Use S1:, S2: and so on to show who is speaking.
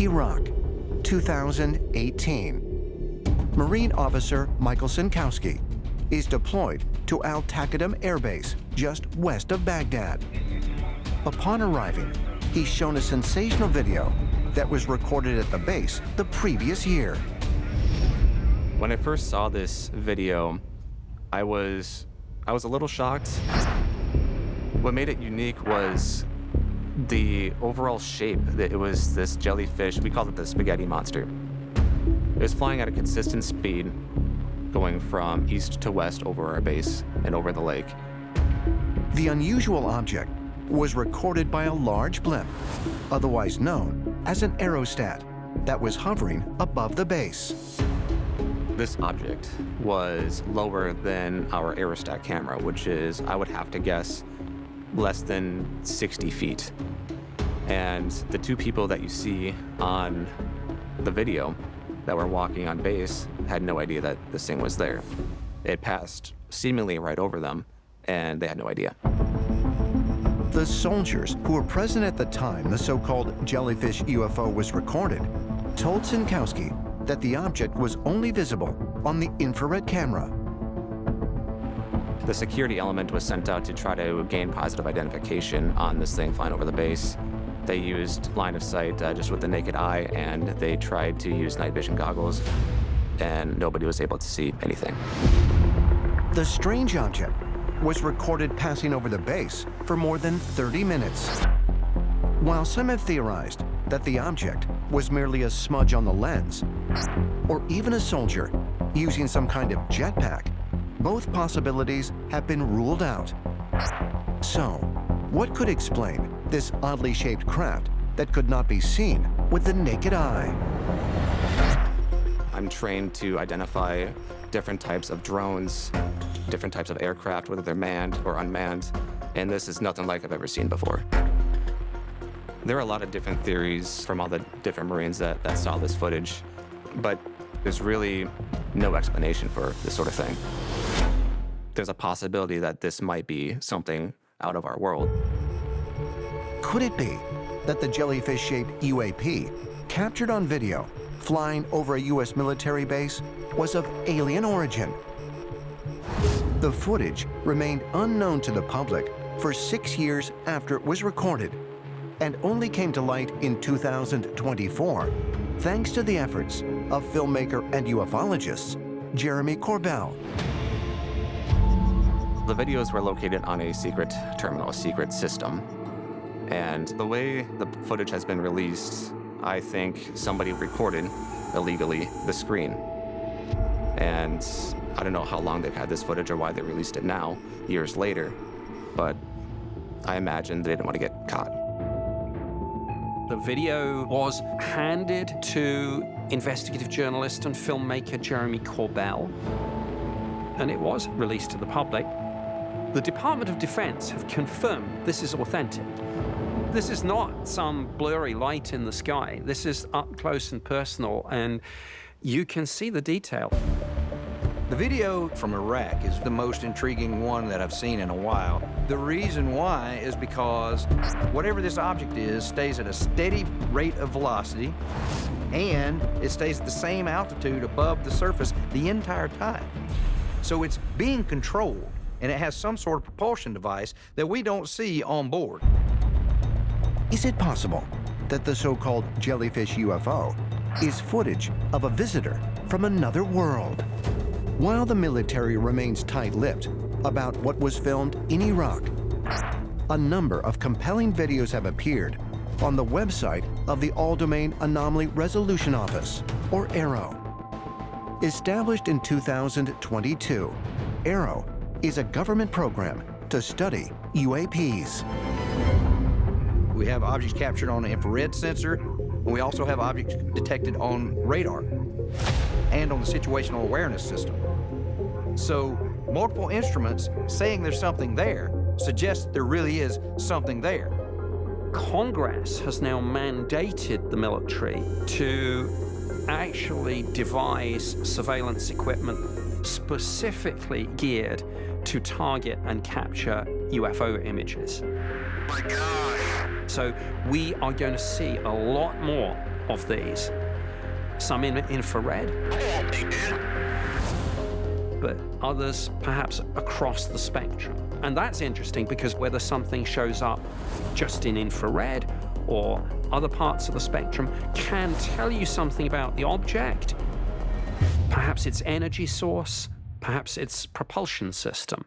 S1: Iraq, 2018. Marine Officer Michael Sinkowski is deployed to Al Taqaddum Air Base, just west of Baghdad. Upon arriving, he's shown a sensational video that was recorded at the base the previous year.
S2: When I first saw this video, I was a little shocked. What made it unique was the overall shape. That it was this jellyfish, we called it the spaghetti monster. It was flying at a consistent speed, going from east to west over our base and over the lake.
S1: The unusual object was recorded by a large blimp, otherwise known as an aerostat, that was hovering above the base.
S2: This object was lower than our aerostat camera, which is, I would have to guess, less than 60 feet. And the two people that you see on the video that were walking on base had no idea that this thing was there. It passed seemingly right over them, and they had no idea.
S1: The soldiers who were present at the time the so-called jellyfish UFO was recorded told Sinkowski that the object was only visible on the infrared camera.
S2: The security element was sent out to try to gain positive identification on this thing flying over the base. They used line of sight just with the naked eye, and they tried to use night vision goggles, and nobody was able to see anything.
S1: The strange object was recorded passing over the base for more than 30 minutes. While some have theorized that the object was merely a smudge on the lens, or even a soldier using some kind of jetpack, both possibilities have been ruled out. So, what could explain this oddly shaped craft that could not be seen with the naked eye?
S2: I'm trained to identify different types of drones, different types of aircraft, whether they're manned or unmanned, and this is nothing like I've ever seen before. There are a lot of different theories from all the different Marines that saw this footage, but there's really no explanation for this sort of thing. There's a possibility that this might be something out of our world.
S1: Could it be that the jellyfish-shaped UAP, captured on video, flying over a U.S. military base, was of alien origin? The footage remained unknown to the public for 6 years after it was recorded, and only came to light in 2024, thanks to the efforts of filmmaker and ufologist Jeremy Corbell.
S2: The videos were located on a secret terminal, a secret system. And the way the footage has been released, I think somebody recorded illegally the screen. And I don't know how long they've had this footage or why they released it now, years later, but I imagine they didn't want to get caught.
S3: The video was handed to investigative journalist and filmmaker Jeremy Corbell, and it was released to the public. The Department of Defense have confirmed this is authentic. This is not some blurry light in the sky. This is up close and personal, and you can see the detail.
S4: The video from Iraq is the most intriguing one that I've seen in a while. The reason why is because whatever this object is stays at a steady rate of velocity, and it stays at the same altitude above the surface the entire time. So it's being controlled, and it has some sort of propulsion device that we don't see on board.
S1: Is it possible that the so-called jellyfish UFO is footage of a visitor from another world? While the military remains tight-lipped about what was filmed in Iraq, a number of compelling videos have appeared on the website of the All-Domain Anomaly Resolution Office, or AARO. Established in 2022, AARO is a government program to study UAPs.
S4: We have objects captured on an infrared sensor, and we also have objects detected on radar and on the situational awareness system. So multiple instruments saying there's something there suggests there really is something there.
S3: Congress has now mandated the military to actually devise surveillance equipment specifically geared to target and capture UFO images.
S5: My gosh.
S3: So we are going to see a lot more of these. Some in infrared, but others perhaps across the spectrum. And that's interesting because whether something shows up just in infrared or other parts of the spectrum can tell you something about the object, perhaps its energy source, perhaps its propulsion system.